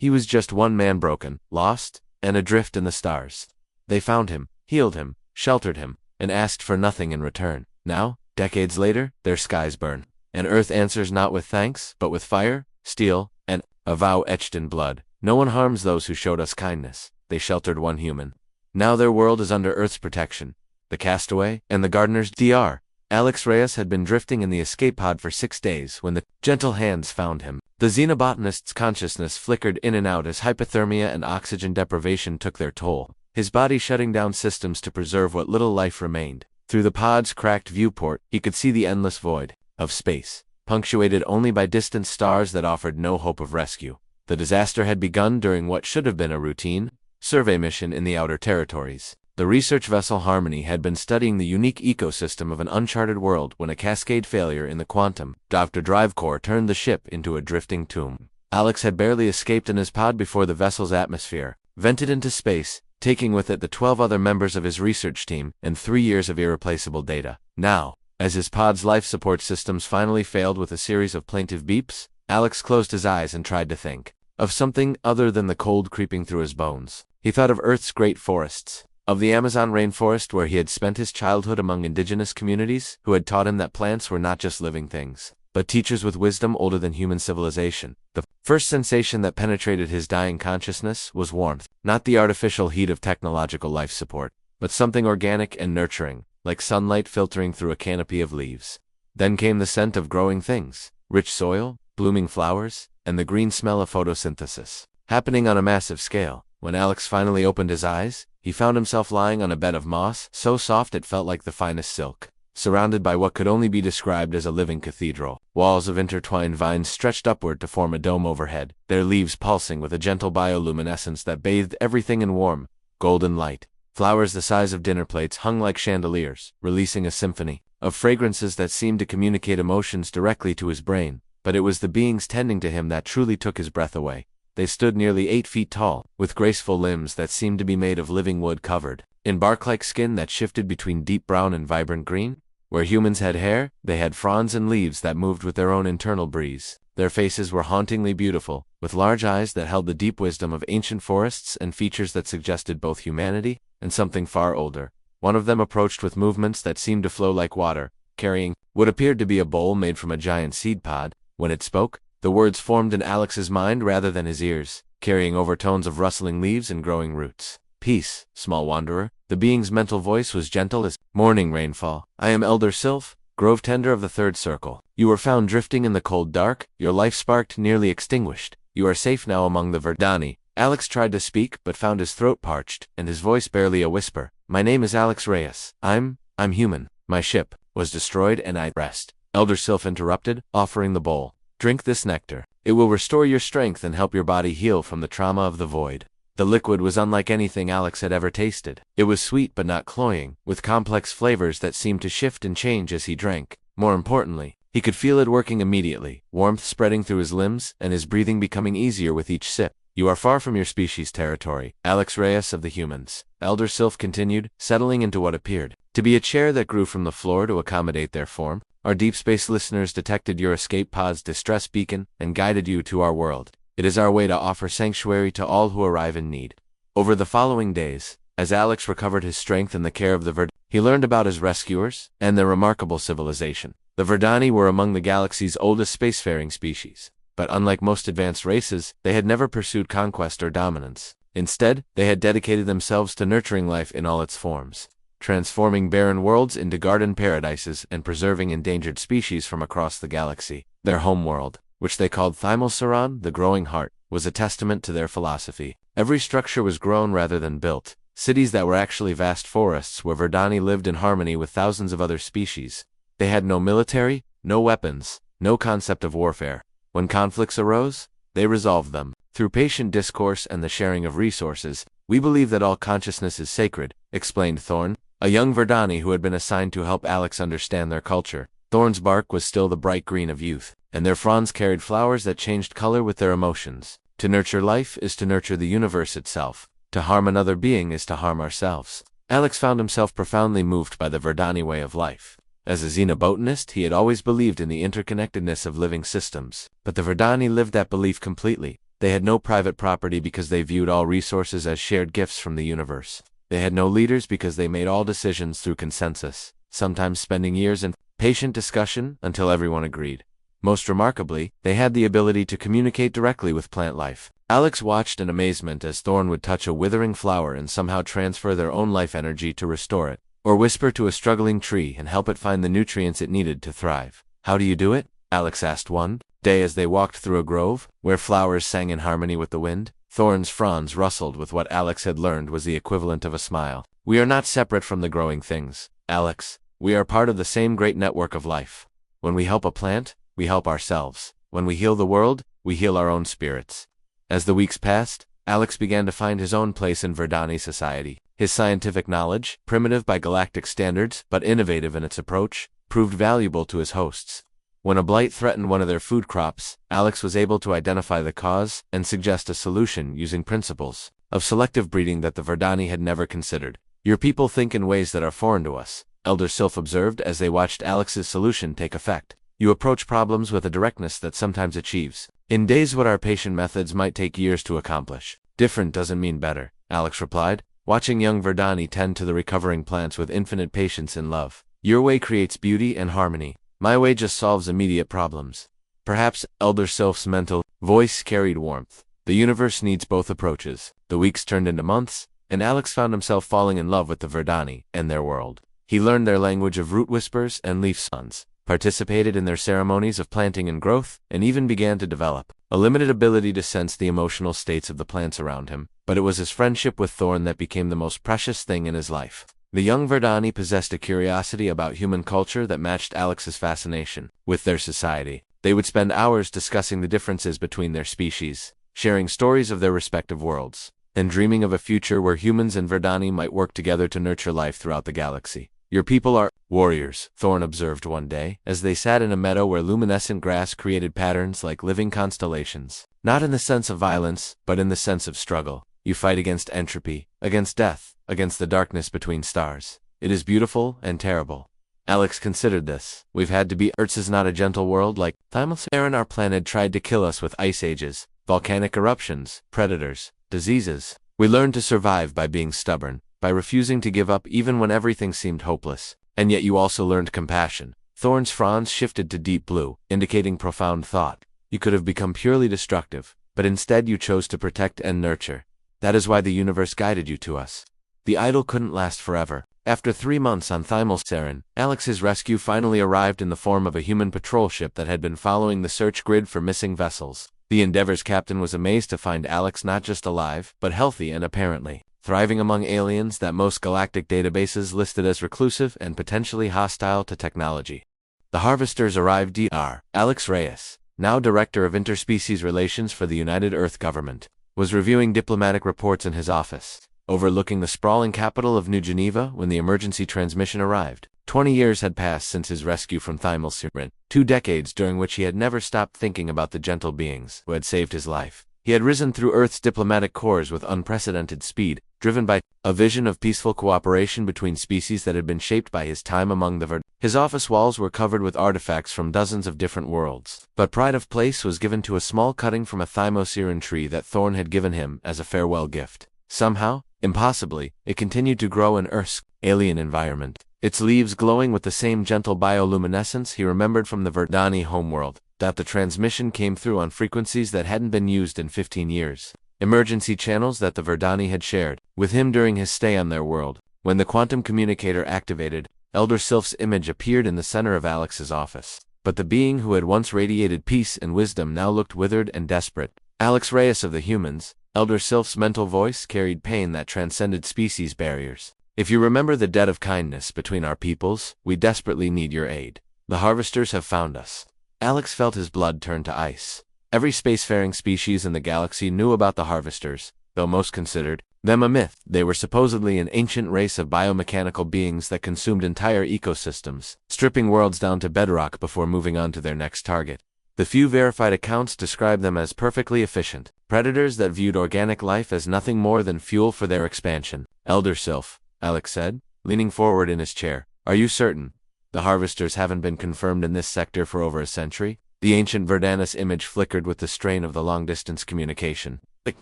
He was just one man, broken, lost, and adrift in the stars. They found him, healed him, sheltered him, and asked for nothing in return. Now, decades later, their skies burn, and Earth answers not with thanks, but with fire, steel, and a vow etched in blood. No one harms those who showed us kindness. They sheltered one human. Now their world is under Earth's protection. The castaway and the gardener's Dr. Alex Reyes had been drifting in the escape pod for 6 days when the gentle hands found him. The xenobotanist's consciousness flickered in and out as hypothermia and oxygen deprivation took their toll, his body shutting down systems to preserve what little life remained. Through the pod's cracked viewport, he could see the endless void of space, punctuated only by distant stars that offered no hope of rescue. The disaster had begun during what should have been a routine survey mission in the outer territories. The research vessel Harmony had been studying the unique ecosystem of an uncharted world when a cascade failure in the quantum drive core turned the ship into a drifting tomb. Alex had barely escaped in his pod before the vessel's atmosphere vented into space, taking with it the 12 other members of his research team and 3 years of irreplaceable data. Now, as his pod's life support systems finally failed with a series of plaintive beeps, Alex closed his eyes and tried to think of something other than the cold creeping through his bones. He thought of Earth's great forests, of the Amazon rainforest where he had spent his childhood among indigenous communities who had taught him that plants were not just living things, but teachers with wisdom older than human civilization. The first sensation that penetrated his dying consciousness was warmth, not the artificial heat of technological life support, but something organic and nurturing, like sunlight filtering through a canopy of leaves. Then came the scent of growing things, rich soil, blooming flowers, and the green smell of photosynthesis, happening on a massive scale. When Alex finally opened his eyes, he found himself lying on a bed of moss, so soft it felt like the finest silk, surrounded by what could only be described as a living cathedral. Walls of intertwined vines stretched upward to form a dome overhead, their leaves pulsing with a gentle bioluminescence that bathed everything in warm, golden light. Flowers the size of dinner plates hung like chandeliers, releasing a symphony of fragrances that seemed to communicate emotions directly to his brain. But it was the beings tending to him that truly took his breath away. They stood nearly 8 feet tall, with graceful limbs that seemed to be made of living wood covered in bark-like skin that shifted between deep brown and vibrant green. Where humans had hair, they had fronds and leaves that moved with their own internal breeze. Their faces were hauntingly beautiful, with large eyes that held the deep wisdom of ancient forests and features that suggested both humanity and something far older. One of them approached with movements that seemed to flow like water, carrying what appeared to be a bowl made from a giant seed pod. When it spoke, the words formed in Alex's mind rather than his ears, carrying overtones of rustling leaves and growing roots. Peace, small wanderer. The being's mental voice was gentle as morning rainfall. I am Elder Sylph, grove tender of the third circle. You were found drifting in the cold dark, your life sparked, nearly extinguished. You are safe now among the Verdani. Alex tried to speak, but found his throat parched, and his voice barely a whisper. My name is Alex Reyes. I'm human. My ship was destroyed and I rest. Elder Sylph interrupted, offering the bowl. Drink this nectar. It will restore your strength and help your body heal from the trauma of the void. The liquid was unlike anything Alex had ever tasted. It was sweet but not cloying, with complex flavors that seemed to shift and change as he drank. More importantly, he could feel it working immediately, warmth spreading through his limbs and his breathing becoming easier with each sip. You are far from your species' territory, Alex Reyes of the humans. Elder Sylph continued, settling into what appeared to be a chair that grew from the floor to accommodate their form. Our deep space listeners detected your escape pod's distress beacon and guided you to our world. It is our way to offer sanctuary to all who arrive in need. Over the following days, as Alex recovered his strength in the care of the Verdani, he learned about his rescuers and their remarkable civilization. The Verdani were among the galaxy's oldest spacefaring species, but unlike most advanced races, they had never pursued conquest or dominance. Instead, they had dedicated themselves to nurturing life in all its forms, transforming barren worlds into garden paradises and preserving endangered species from across the galaxy. Their homeworld, which they called Thymosaron, the growing heart, was a testament to their philosophy. Every structure was grown rather than built. Cities that were actually vast forests where Verdani lived in harmony with thousands of other species. They had no military, no weapons, no concept of warfare. When conflicts arose, they resolved them through patient discourse and the sharing of resources. We believe that all consciousness is sacred, explained Thorn, a young Verdani who had been assigned to help Alex understand their culture. Thorn's bark was still the bright green of youth, and their fronds carried flowers that changed color with their emotions. To nurture life is to nurture the universe itself. To harm another being is to harm ourselves. Alex found himself profoundly moved by the Verdani way of life. As a xenobotanist, he had always believed in the interconnectedness of living systems, but the Verdani lived that belief completely. They had no private property because they viewed all resources as shared gifts from the universe. They had no leaders because they made all decisions through consensus, sometimes spending years in patient discussion until everyone agreed. Most remarkably, they had the ability to communicate directly with plant life. Alex watched in amazement as Thorn would touch a withering flower and somehow transfer their own life energy to restore it, or whisper to a struggling tree and help it find the nutrients it needed to thrive. "How do you do it?" Alex asked one day as they walked through a grove, where flowers sang in harmony with the wind. Thorn's fronds rustled with what Alex had learned was the equivalent of a smile. "We are not separate from the growing things, Alex. We are part of the same great network of life. When we help a plant, we help ourselves. When we heal the world, we heal our own spirits." As the weeks passed, Alex began to find his own place in Verdani society. His scientific knowledge, primitive by galactic standards but innovative in its approach, proved valuable to his hosts. When a blight threatened one of their food crops, Alex was able to identify the cause and suggest a solution using principles of selective breeding that the Verdani had never considered. "Your people think in ways that are foreign to us," Elder Sylph observed as they watched Alex's solution take effect. "You approach problems with a directness that sometimes achieves in days what our patient methods might take years to accomplish." "Different doesn't mean better," Alex replied, watching young Verdani tend to the recovering plants with infinite patience and love. "Your way creates beauty and harmony. My way just solves immediate problems." Perhaps Elder Sylph's mental voice carried warmth. The universe needs both approaches. The weeks turned into months, and Alex found himself falling in love with the Verdani and their world. He learned their language of root whispers and leaf sounds, participated in their ceremonies of planting and growth, and even began to develop a limited ability to sense the emotional states of the plants around him. But it was his friendship with Thorn that became the most precious thing in his life. The young Verdani possessed a curiosity about human culture that matched Alex's fascination with their society. They would spend hours discussing the differences between their species, sharing stories of their respective worlds, and dreaming of a future where humans and Verdani might work together to nurture life throughout the galaxy. "Your people are warriors," Thorn observed one day, as they sat in a meadow where luminescent grass created patterns like living constellations. "Not in the sense of violence, but in the sense of struggle. You fight against entropy, against death, against the darkness between stars. It is beautiful and terrible." Alex considered this. "We've had to be. Earth is not a gentle world like Thymosaren. Our planet tried to kill us with ice ages, volcanic eruptions, predators, diseases. We learned to survive by being stubborn, by refusing to give up even when everything seemed hopeless. And yet you also learned compassion." Thorn's fronds shifted to deep blue, indicating profound thought. "You could have become purely destructive, but instead you chose to protect and nurture. That is why the universe guided you to us." The idyll couldn't last forever. After 3 months on Thymosaren, Alex's rescue finally arrived in the form of a human patrol ship that had been following the search grid for missing vessels. The Endeavor's captain was amazed to find Alex not just alive, but healthy and apparently thriving among aliens that most galactic databases listed as reclusive and potentially hostile to technology. The harvesters arrived. Dr. Alex Reyes, now Director of Interspecies Relations for the United Earth Government, was reviewing diplomatic reports in his office, overlooking the sprawling capital of New Geneva when the emergency transmission arrived. 20 years had passed since his rescue from Thymosaren, 2 decades during which he had never stopped thinking about the gentle beings who had saved his life. He had risen through Earth's diplomatic corps with unprecedented speed, driven by a vision of peaceful cooperation between species that had been shaped by his time among the Verdani. His office walls were covered with artifacts from dozens of different worlds, but pride of place was given to a small cutting from a Thymosaren tree that Thorn had given him as a farewell gift. Somehow, impossibly, it continued to grow in Earth's alien environment, its leaves glowing with the same gentle bioluminescence he remembered from the Verdani homeworld. That the transmission came through on frequencies that hadn't been used in 15 years. Emergency channels that the Verdani had shared with him during his stay on their world. When the quantum communicator activated, Elder Sylph's image appeared in the center of Alex's office. But the being who had once radiated peace and wisdom now looked withered and desperate. "Alex Reyes of the humans," Elder Sylph's mental voice carried pain that transcended species barriers. "If you remember the debt of kindness between our peoples, we desperately need your aid. The harvesters have found us." Alex felt his blood turn to ice. Every spacefaring species in the galaxy knew about the harvesters, though most considered them a myth. They were supposedly an ancient race of biomechanical beings that consumed entire ecosystems, stripping worlds down to bedrock before moving on to their next target. The few verified accounts describe them as perfectly efficient predators that viewed organic life as nothing more than fuel for their expansion. "Elder Sylph," Alex said, leaning forward in his chair, "are you certain? The harvesters haven't been confirmed in this sector for over a century." The ancient Verdanus image flickered with the strain of the long-distance communication. It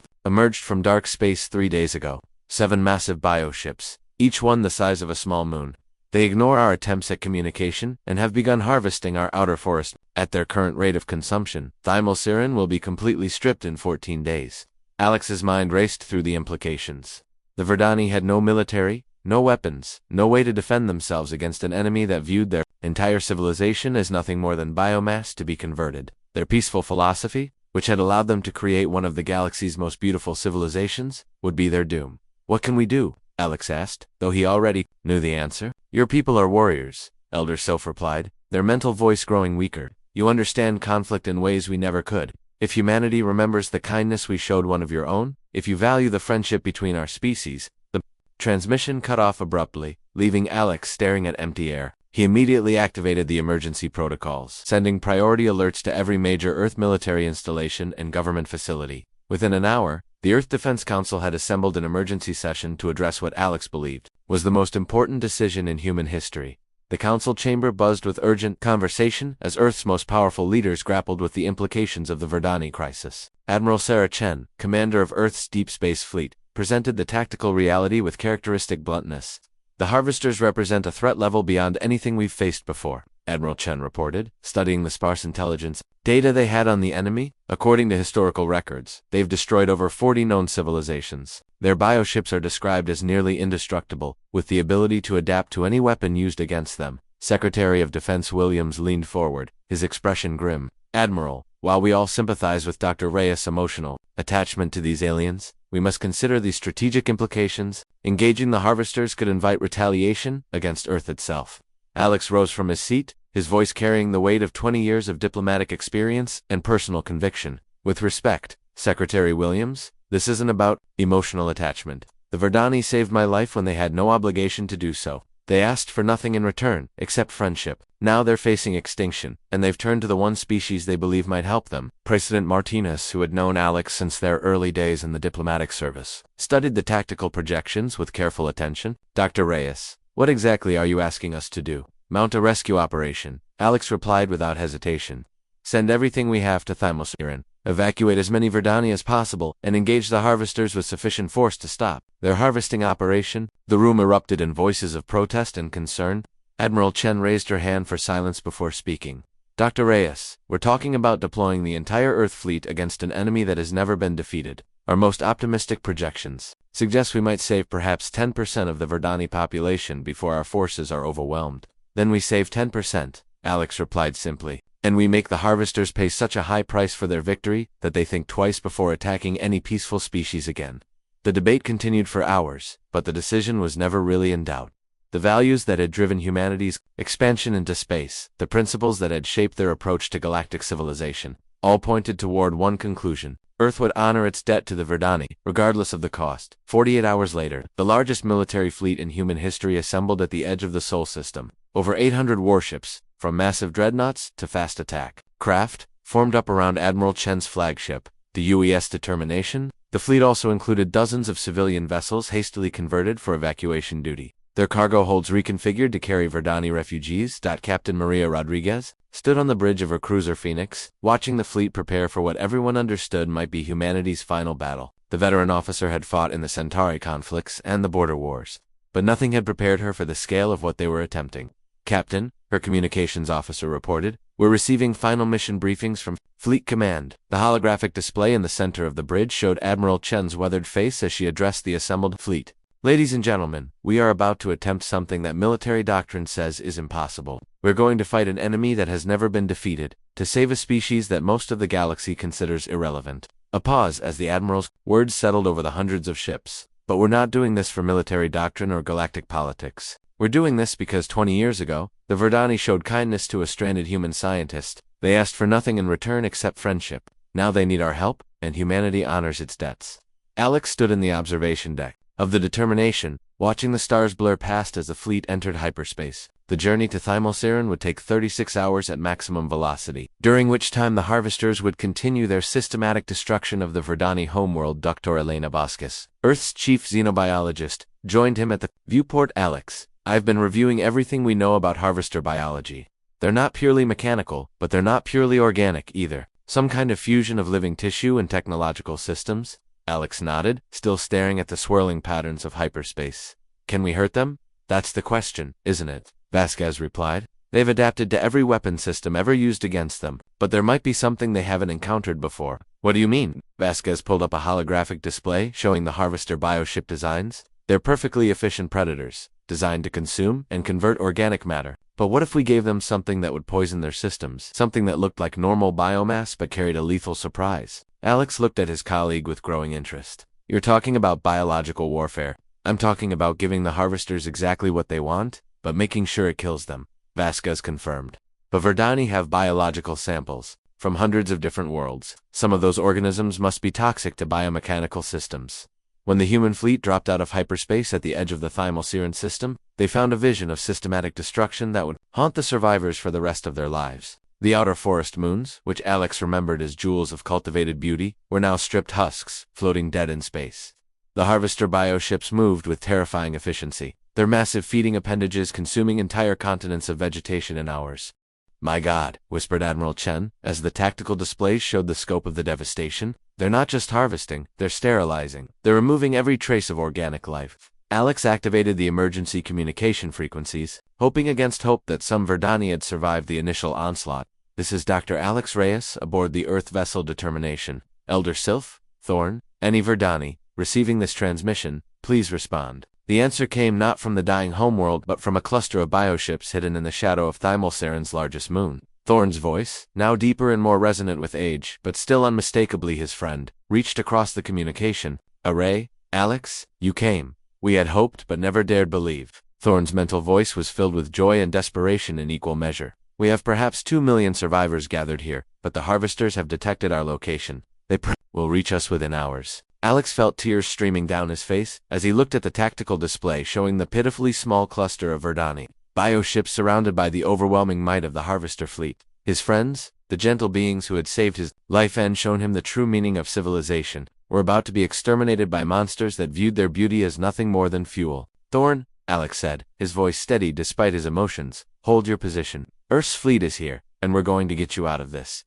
emerged from dark space 3 days ago. 7 massive bioships, each one the size of a small moon. They ignore our attempts at communication and have begun harvesting our outer forest. At their current rate of consumption, Thymosiren will be completely stripped in 14 days. Alex's mind raced through the implications. The Verdani had no military, no weapons, no way to defend themselves against an enemy that viewed their entire civilization as nothing more than biomass to be converted. Their peaceful philosophy, which had allowed them to create one of the galaxy's most beautiful civilizations, would be their doom. "What can we do?" Alex asked, though he already knew the answer. "Your people are warriors," Elder Soph replied, their mental voice growing weaker. "You understand conflict in ways we never could. If humanity remembers the kindness we showed one of your own, if you value the friendship between our species." The transmission cut off abruptly, leaving Alex staring at empty air. He immediately activated the emergency protocols, sending priority alerts to every major Earth military installation and government facility. Within an hour, the Earth Defense Council had assembled an emergency session to address what Alex believed was the most important decision in human history. The council chamber buzzed with urgent conversation as Earth's most powerful leaders grappled with the implications of the Verdani crisis. Admiral Sarah Chen, commander of Earth's Deep Space Fleet, presented the tactical reality with characteristic bluntness. "The harvesters represent a threat level beyond anything we've faced before," Admiral Chen reported, studying the sparse intelligence data they had on the enemy. "According to historical records, they've destroyed over 40 known civilizations. Their bioships are described as nearly indestructible, with the ability to adapt to any weapon used against them." Secretary of Defense Williams leaned forward, his expression grim. "Admiral, while we all sympathize with Dr. Reyes' emotional attachment to these aliens, we must consider the strategic implications. Engaging the harvesters could invite retaliation against Earth itself." Alex rose from his seat, his voice carrying the weight of 20 years of diplomatic experience and personal conviction. "With respect, Secretary Williams, this isn't about emotional attachment. The Verdani saved my life when they had no obligation to do so. They asked for nothing in return, except friendship. Now they're facing extinction, and they've turned to the one species they believe might help them." President Martinez, who had known Alex since their early days in the diplomatic service, studied the tactical projections with careful attention. "Dr. Reyes, what exactly are you asking us to do?" "Mount a rescue operation," Alex replied without hesitation. "Send everything we have to Thymosiren, evacuate as many Verdani as possible, and engage the harvesters with sufficient force to stop their harvesting operation." The room erupted in voices of protest and concern. Admiral Chen raised her hand for silence before speaking. "Dr. Reyes, we're talking about deploying the entire Earth fleet against an enemy that has never been defeated. Our most optimistic projections suggest we might save perhaps 10% of the Verdani population before our forces are overwhelmed." "Then we save 10%, Alex replied simply, "and we make the harvesters pay such a high price for their victory that they think twice before attacking any peaceful species again." The debate continued for hours, but the decision was never really in doubt. The values that had driven humanity's expansion into space, the principles that had shaped their approach to galactic civilization, all pointed toward one conclusion: Earth would honor its debt to the Verdani, regardless of the cost. 48 hours later, the largest military fleet in human history assembled at the edge of the Sol system. Over 800 warships, from massive dreadnoughts to fast attack craft, formed up around Admiral Chen's flagship, the UES Determination. The fleet also included dozens of civilian vessels hastily converted for evacuation duty, their cargo holds reconfigured to carry Verdani refugees. Captain Maria Rodriguez stood on the bridge of her cruiser Phoenix, watching the fleet prepare for what everyone understood might be humanity's final battle. The veteran officer had fought in the Centauri conflicts and the border wars, but nothing had prepared her for the scale of what they were attempting. "Captain," her communications officer reported, "we're receiving final mission briefings from Fleet Command." The holographic display in the center of the bridge showed Admiral Chen's weathered face as she addressed the assembled fleet. "Ladies and gentlemen, we are about to attempt something that military doctrine says is impossible. We're going to fight an enemy that has never been defeated, to save a species that most of the galaxy considers irrelevant." A pause as the Admiral's words settled over the hundreds of ships. "But we're not doing this for military doctrine or galactic politics. We're doing this because 20 years ago, the Verdani showed kindness to a stranded human scientist. They asked for nothing in return except friendship. Now they need our help, and humanity honors its debts." Alex stood in the observation deck of the Determination, watching the stars blur past as the fleet entered hyperspace. The journey to Thymosiren would take 36 hours at maximum velocity, during which time the harvesters would continue their systematic destruction of the Verdani homeworld. Dr. Elena Boscus, Earth's chief xenobiologist, joined him at the viewport. "Alex, I've been reviewing everything we know about harvester biology. They're not purely mechanical, but they're not purely organic either. Some kind of fusion of living tissue and technological systems? Alex nodded, still staring at the swirling patterns of hyperspace. Can we hurt them? That's the question, isn't it? Vasquez replied. They've adapted to every weapon system ever used against them, but there might be something they haven't encountered before. What do you mean? Vasquez pulled up a holographic display showing the Harvester bioship designs. They're perfectly efficient predators, designed to consume and convert organic matter. But what if we gave them something that would poison their systems? Something that looked like normal biomass but carried a lethal surprise? Alex looked at his colleague with growing interest. You're talking about biological warfare. I'm talking about giving the Harvesters exactly what they want, but making sure it kills them. Vasquez confirmed. But Verdani have biological samples from hundreds of different worlds. Some of those organisms must be toxic to biomechanical systems. When the human fleet dropped out of hyperspace at the edge of the Thymalsiran system, they found a vision of systematic destruction that would haunt the survivors for the rest of their lives. The outer forest moons, which Alex remembered as jewels of cultivated beauty, were now stripped husks, floating dead in space. The Harvester bioships moved with terrifying efficiency, their massive feeding appendages consuming entire continents of vegetation in hours. My God, whispered Admiral Chen, as the tactical displays showed the scope of the devastation. They're not just harvesting, they're sterilizing. They're removing every trace of organic life. Alex activated the emergency communication frequencies, hoping against hope that some Verdani had survived the initial onslaught. This is Dr. Alex Reyes aboard the Earth vessel Determination. Elder Sylph, Thorn, any Verdani, receiving this transmission, please respond. The answer came not from the dying homeworld but from a cluster of bioships hidden in the shadow of Thymalsaran's largest moon. Thorn's voice, now deeper and more resonant with age, but still unmistakably his friend, reached across the communication. Array, Alex, you came. We had hoped but never dared believe. Thorn's mental voice was filled with joy and desperation in equal measure. We have perhaps 2 million survivors gathered here, but the Harvesters have detected our location. They will reach us within hours. Alex felt tears streaming down his face as he looked at the tactical display showing the pitifully small cluster of Verdani bioships surrounded by the overwhelming might of the Harvester fleet. His friends, the gentle beings who had saved his life and shown him the true meaning of civilization, were about to be exterminated by monsters that viewed their beauty as nothing more than fuel. Thorn, Alex said, his voice steady despite his emotions, hold your position. Earth's fleet is here, and we're going to get you out of this.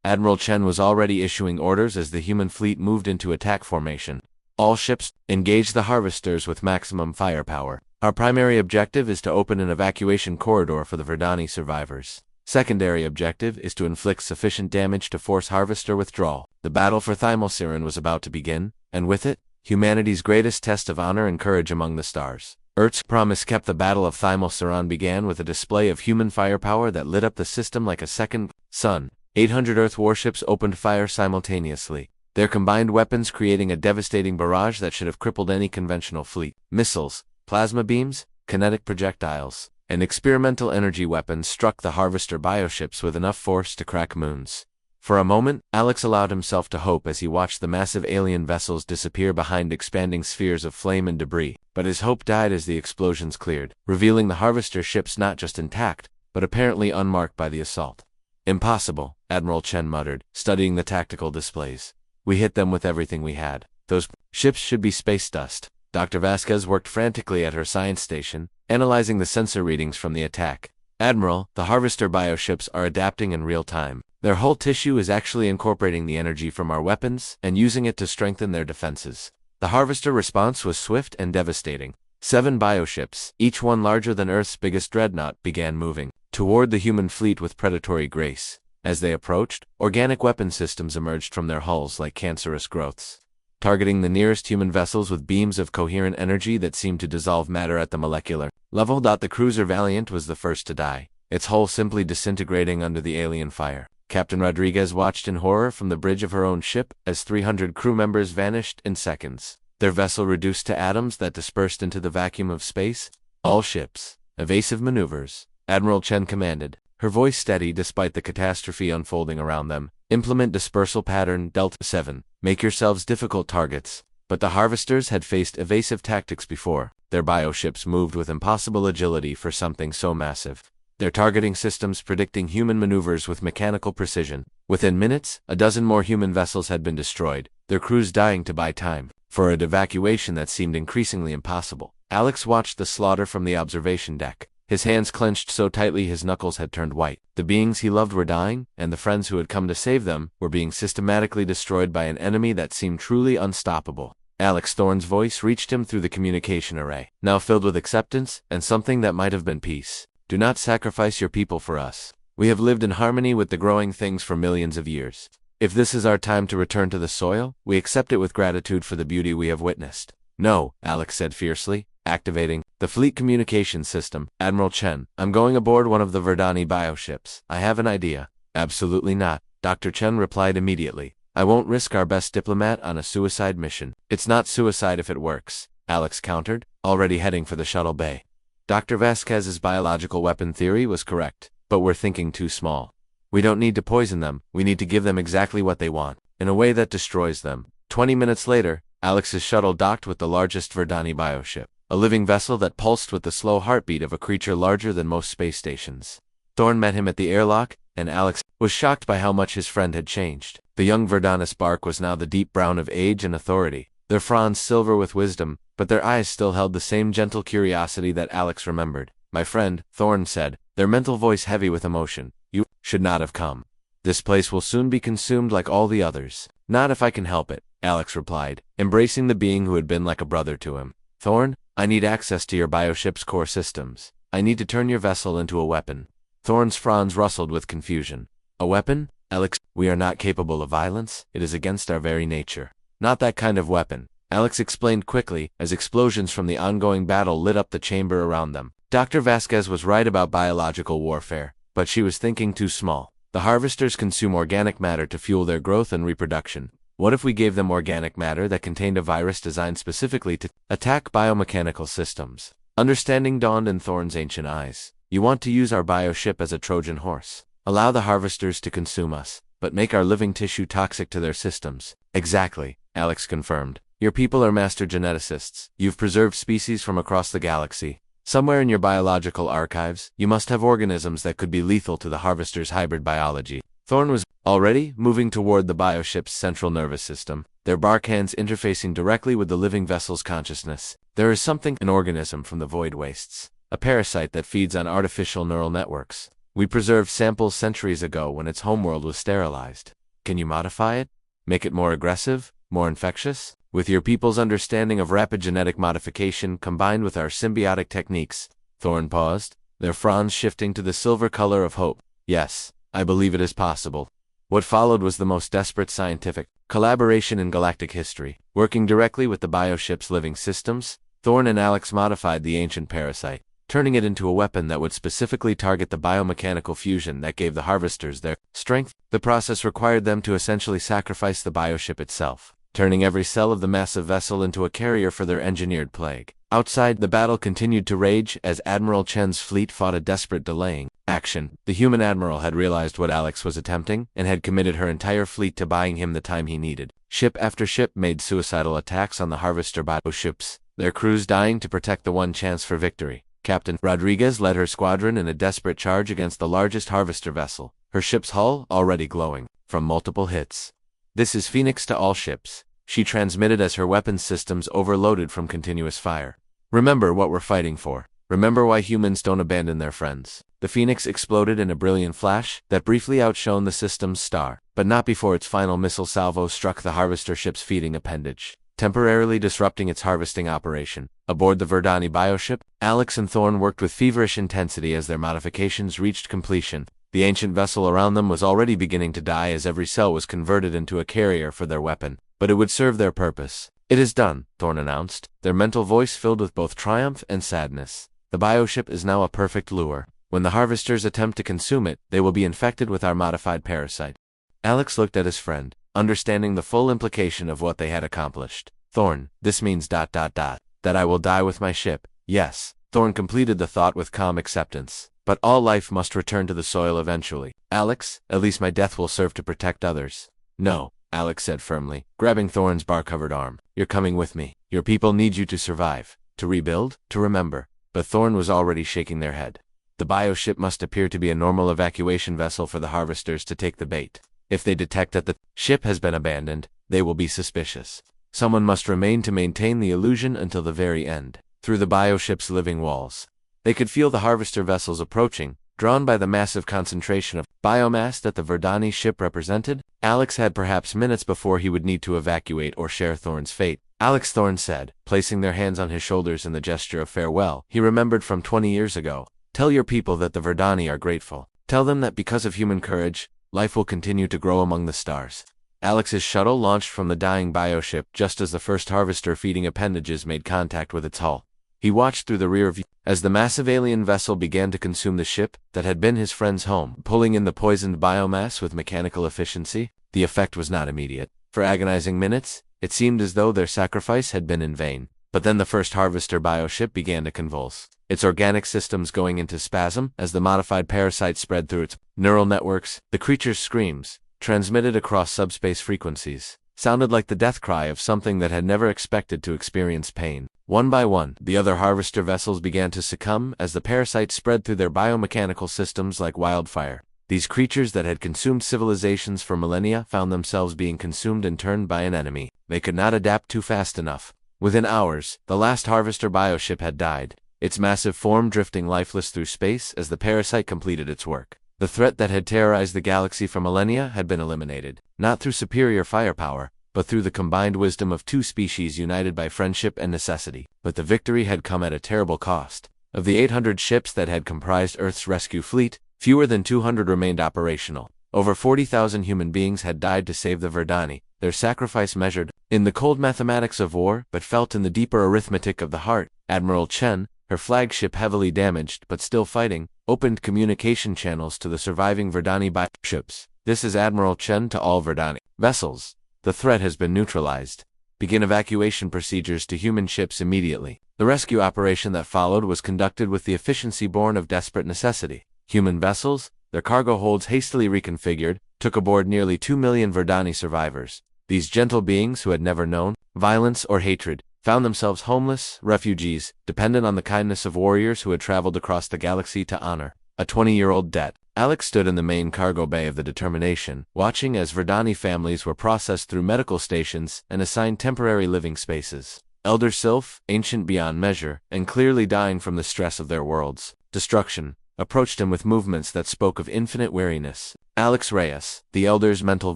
Admiral Chen was already issuing orders as the human fleet moved into attack formation. All ships, engage the Harvesters with maximum firepower. Our primary objective is to open an evacuation corridor for the Verdani survivors. Secondary objective is to inflict sufficient damage to force Harvester withdrawal. The battle for Thymalsiran was about to begin, and with it, humanity's greatest test of honor and courage among the stars. Earth's promise kept. The Battle of Thymalsiran began with a display of human firepower that lit up the system like a second sun. 800 Earth warships opened fire simultaneously, their combined weapons creating a devastating barrage that should have crippled any conventional fleet. Missiles, plasma beams, kinetic projectiles, and experimental energy weapons struck the Harvester bioships with enough force to crack moons. For a moment, Alex allowed himself to hope as he watched the massive alien vessels disappear behind expanding spheres of flame and debris, but his hope died as the explosions cleared, revealing the Harvester ships not just intact, but apparently unmarked by the assault. Impossible, Admiral Chen muttered, studying the tactical displays. We hit them with everything we had. Those ships should be space dust. Dr. Vasquez worked frantically at her science station, analyzing the sensor readings from the attack. Admiral, the Harvester bioships are adapting in real time. Their whole tissue is actually incorporating the energy from our weapons and using it to strengthen their defenses. The Harvester response was swift and devastating. 7 bioships, each one larger than Earth's biggest dreadnought, began moving toward the human fleet with predatory grace. As they approached, organic weapon systems emerged from their hulls like cancerous growths, targeting the nearest human vessels with beams of coherent energy that seemed to dissolve matter at the molecular level. The cruiser Valiant was the first to die, its hull simply disintegrating under the alien fire. Captain Rodriguez watched in horror from the bridge of her own ship as 300 crew members vanished in seconds, their vessel reduced to atoms that dispersed into the vacuum of space. All ships, evasive maneuvers, Admiral Chen commanded, her voice steady despite the catastrophe unfolding around them. Implement dispersal pattern Delta 7. Make yourselves difficult targets. But the Harvesters had faced evasive tactics before. Their bioships moved with impossible agility for something so massive, their targeting systems predicting human maneuvers with mechanical precision. Within minutes, a dozen more human vessels had been destroyed, their crews dying to buy time for an evacuation that seemed increasingly impossible. Alex watched the slaughter from the observation deck. His hands clenched so tightly his knuckles had turned white. The beings he loved were dying, and the friends who had come to save them were being systematically destroyed by an enemy that seemed truly unstoppable. Alex Thorne's voice reached him through the communication array, now filled with acceptance and something that might have been peace. Do not sacrifice your people for us. We have lived in harmony with the growing things for millions of years. If this is our time to return to the soil, we accept it with gratitude for the beauty we have witnessed. No, Alex said fiercely, activating the fleet communication system. Admiral Chen, I'm going aboard one of the Verdani bioships. I have an idea. Absolutely not, Dr. Chen replied immediately. I won't risk our best diplomat on a suicide mission. It's not suicide if it works, Alex countered, already heading for the shuttle bay. Dr. Vasquez's biological weapon theory was correct, but we're thinking too small. We don't need to poison them, we need to give them exactly what they want, in a way that destroys them. 20 minutes later, Alex's shuttle docked with the largest Verdani bioship, a living vessel that pulsed with the slow heartbeat of a creature larger than most space stations. Thorne met him at the airlock, and Alex was shocked by how much his friend had changed. The young Verdanis bark was now the deep brown of age and authority, their fronds silver with wisdom, but their eyes still held the same gentle curiosity that Alex remembered. My friend, Thorne said, their mental voice heavy with emotion, you should not have come. This place will soon be consumed like all the others. Not if I can help it, Alex replied, embracing the being who had been like a brother to him. Thorne, I need access to your bioship's core systems. I need to turn your vessel into a weapon. Thorne's fronds rustled with confusion. A weapon? Alex, we are not capable of violence. It is against our very nature. Not that kind of weapon, Alex explained quickly, as explosions from the ongoing battle lit up the chamber around them. Dr. Vasquez was right about biological warfare, but she was thinking too small. The harvesters consume organic matter to fuel their growth and reproduction. What if we gave them organic matter that contained a virus designed specifically to attack biomechanical systems? Understanding dawned in Thorne's ancient eyes. You want to use our bioship as a Trojan horse. Allow the harvesters to consume us, but make our living tissue toxic to their systems. Exactly, Alex confirmed. Your people are master geneticists. You've preserved species from across the galaxy. Somewhere in your biological archives, you must have organisms that could be lethal to the harvester's hybrid biology. Thorne was already moving toward the bioship's central nervous system, their bark hands interfacing directly with the living vessel's consciousness. There is something, an organism from the void wastes, a parasite that feeds on artificial neural networks. We preserved samples centuries ago when its homeworld was sterilized. Can you modify it? Make it more aggressive? More infectious? With your people's understanding of rapid genetic modification combined with our symbiotic techniques, Thorne paused, their fronds shifting to the silver color of hope. Yes, I believe it is possible. What followed was the most desperate scientific collaboration in galactic history. Working directly with the bioship's living systems, Thorne and Alex modified the ancient parasite, turning it into a weapon that would specifically target the biomechanical fusion that gave the harvesters their strength. The process required them to essentially sacrifice the bioship itself, turning every cell of the massive vessel into a carrier for their engineered plague. Outside, the battle continued to rage as Admiral Chen's fleet fought a desperate delaying action. The human admiral had realized what Alex was attempting and had committed her entire fleet to buying him the time he needed. Ship after ship made suicidal attacks on the harvester bioships, their crews dying to protect the one chance for victory. Captain Rodriguez led her squadron in a desperate charge against the largest harvester vessel, her ship's hull already glowing from multiple hits. This is Phoenix to all ships, she transmitted as her weapons systems overloaded from continuous fire. Remember what we're fighting for. Remember why humans don't abandon their friends. The Phoenix exploded in a brilliant flash that briefly outshone the system's star, but not before its final missile salvo struck the harvester ship's feeding appendage, temporarily disrupting its harvesting operation. Aboard the Verdani bioship, Alex and Thorne worked with feverish intensity as their modifications reached completion. The ancient vessel around them was already beginning to die as every cell was converted into a carrier for their weapon, but it would serve their purpose. It is done, Thorne announced, their mental voice filled with both triumph and sadness. The bioship is now a perfect lure. When the harvesters attempt to consume it, they will be infected with our modified parasite. Alex looked at his friend, understanding the full implication of what they had accomplished. Thorne, this means ... that I will die with my ship. Yes, Thorne completed the thought with calm acceptance. But all life must return to the soil eventually. Alex, at least my death will serve to protect others. No, Alex said firmly, grabbing Thorne's bar-covered arm. You're coming with me. Your people need you to survive, to rebuild, to remember. But Thorne was already shaking their head. The bioship must appear to be a normal evacuation vessel for the harvesters to take the bait. If they detect that the ship has been abandoned, they will be suspicious. Someone must remain to maintain the illusion until the very end. Through the bioship's living walls, They could feel the harvester vessels approaching, drawn by the massive concentration of biomass that the Verdani ship represented. Alex had perhaps minutes before he would need to evacuate or share Thorne's fate. Alex, Thorne said, placing their hands on his shoulders in the gesture of farewell he remembered from 20 years ago. Tell your people that the Verdani are grateful. Tell them that because of human courage, life will continue to grow among the stars. Alex's shuttle launched from the dying bioship just as the first harvester-feeding appendages made contact with its hull. He watched through the rear view as the massive alien vessel began to consume the ship that had been his friend's home, pulling in the poisoned biomass with mechanical efficiency. The effect was not immediate. For agonizing minutes, it seemed as though their sacrifice had been in vain. But then the first harvester bioship began to convulse, its organic systems going into spasm as the modified parasite spread through its neural networks. The creature's screams, transmitted across subspace frequencies, sounded like the death cry of something that had never expected to experience pain. One by one, the other harvester vessels began to succumb as the parasite spread through their biomechanical systems like wildfire. These creatures that had consumed civilizations for millennia found themselves being consumed in turn by an enemy they could not adapt to fast enough. Within hours, the last harvester bioship had died, its massive form drifting lifeless through space as the parasite completed its work. The threat that had terrorized the galaxy for millennia had been eliminated, not through superior firepower, but through the combined wisdom of two species united by friendship and necessity. But the victory had come at a terrible cost. Of the 800 ships that had comprised Earth's rescue fleet, fewer than 200 remained operational. Over 40,000 human beings had died to save the Verdani, their sacrifice measured in the cold mathematics of war but felt in the deeper arithmetic of the heart. Admiral Chen, her flagship heavily damaged but still fighting, opened communication channels to the surviving Verdani ships. This is Admiral Chen to all Verdani vessels. The threat has been neutralized. Begin evacuation procedures to human ships immediately. The rescue operation that followed was conducted with the efficiency born of desperate necessity. Human vessels, their cargo holds hastily reconfigured, took aboard nearly 2 million Verdani survivors. These gentle beings who had never known violence or hatred found themselves homeless refugees, dependent on the kindness of warriors who had traveled across the galaxy to honor a 20-year-old debt. Alex stood in the main cargo bay of the Determination, watching as Verdani families were processed through medical stations and assigned temporary living spaces. Elder Sylph, ancient beyond measure, and clearly dying from the stress of their world's destruction, approached him with movements that spoke of infinite weariness. Alex Reyes, the elder's mental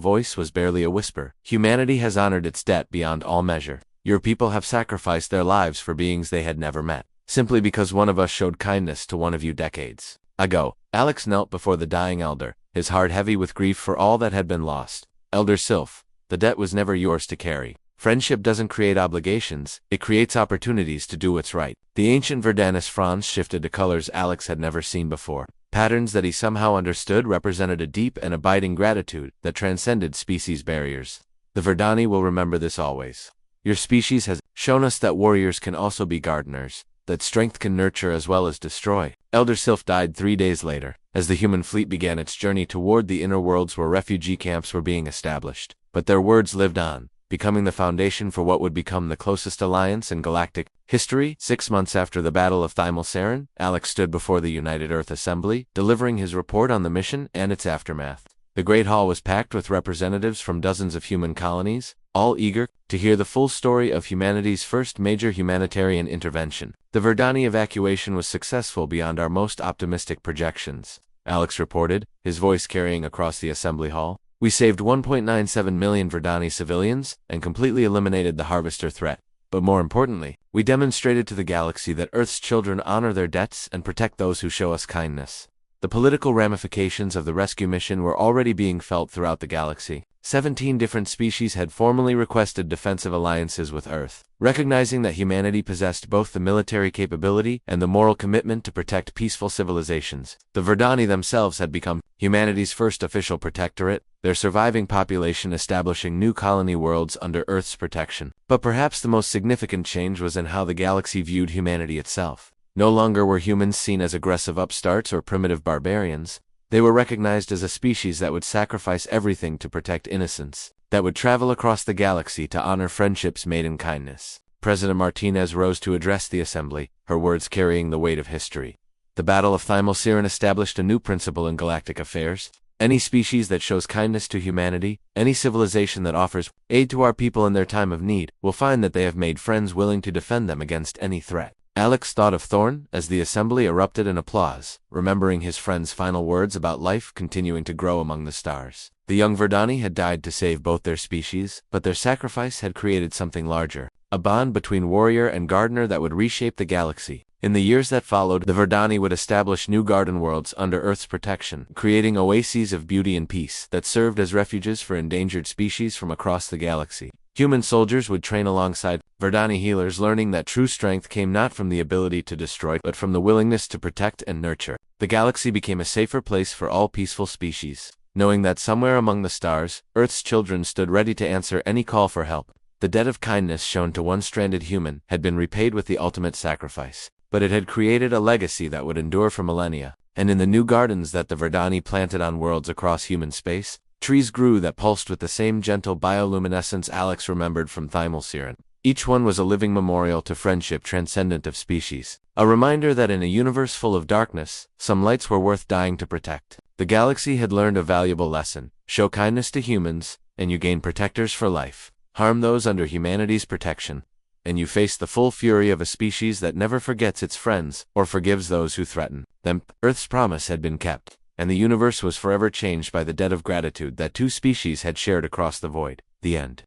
voice was barely a whisper. Humanity has honored its debt beyond all measure. Your people have sacrificed their lives for beings they had never met, simply because one of us showed kindness to one of you decades ago. Alex knelt before the dying elder, his heart heavy with grief for all that had been lost. Elder Sylph, the debt was never yours to carry. Friendship doesn't create obligations, it creates opportunities to do what's right. The ancient Verdanis fronds shifted to colors Alex had never seen before. Patterns that he somehow understood represented a deep and abiding gratitude that transcended species barriers. The Verdani will remember this always. Your species has shown us that warriors can also be gardeners, that strength can nurture as well as destroy. Elder Sylph died 3 days later, as the human fleet began its journey toward the inner worlds where refugee camps were being established. But their words lived on, becoming the foundation for what would become the closest alliance in galactic history. 6 months after the Battle of Thymel-Saren, Alex stood before the United Earth Assembly, delivering his report on the mission and its aftermath. The Great Hall was packed with representatives from dozens of human colonies, all eager to hear the full story of humanity's first major humanitarian intervention. The Verdani evacuation was successful beyond our most optimistic projections, Alex reported, his voice carrying across the assembly hall. We saved 1.97 million Verdani civilians and completely eliminated the harvester threat. But more importantly, we demonstrated to the galaxy that Earth's children honor their debts and protect those who show us kindness. The political ramifications of the rescue mission were already being felt throughout the galaxy. 17 different species had formally requested defensive alliances with Earth, recognizing that humanity possessed both the military capability and the moral commitment to protect peaceful civilizations. The Verdani themselves had become humanity's first official protectorate, their surviving population establishing new colony worlds under Earth's protection. But perhaps the most significant change was in how the galaxy viewed humanity itself. No longer were humans seen as aggressive upstarts or primitive barbarians. They were recognized as a species that would sacrifice everything to protect innocence, that would travel across the galaxy to honor friendships made in kindness. President Martinez rose to address the assembly, her words carrying the weight of history. The Battle of Thymel-Saren established a new principle in galactic affairs. Any species that shows kindness to humanity, any civilization that offers aid to our people in their time of need, will find that they have made friends willing to defend them against any threat. Alex thought of Thorn as the assembly erupted in applause, remembering his friend's final words about life continuing to grow among the stars. The young Verdani had died to save both their species, but their sacrifice had created something larger, a bond between warrior and gardener that would reshape the galaxy. In the years that followed, the Verdani would establish new garden worlds under Earth's protection, creating oases of beauty and peace that served as refuges for endangered species from across the galaxy. Human soldiers would train alongside Verdani healers, learning that true strength came not from the ability to destroy, but from the willingness to protect and nurture. The galaxy became a safer place for all peaceful species, knowing that somewhere among the stars, Earth's children stood ready to answer any call for help. The debt of kindness shown to one stranded human had been repaid with the ultimate sacrifice, but it had created a legacy that would endure for millennia. And in the new gardens that the Verdani planted on worlds across human space, trees grew that pulsed with the same gentle bioluminescence Alex remembered from Thymolsiren. Each one was a living memorial to friendship transcendent of species, a reminder that in a universe full of darkness, some lights were worth dying to protect. The galaxy had learned a valuable lesson: show kindness to humans, and you gain protectors for life. Harm those under humanity's protection, and you face the full fury of a species that never forgets its friends or forgives those who threaten them. Earth's promise had been kept, and the universe was forever changed by the debt of gratitude that two species had shared across the void. The end.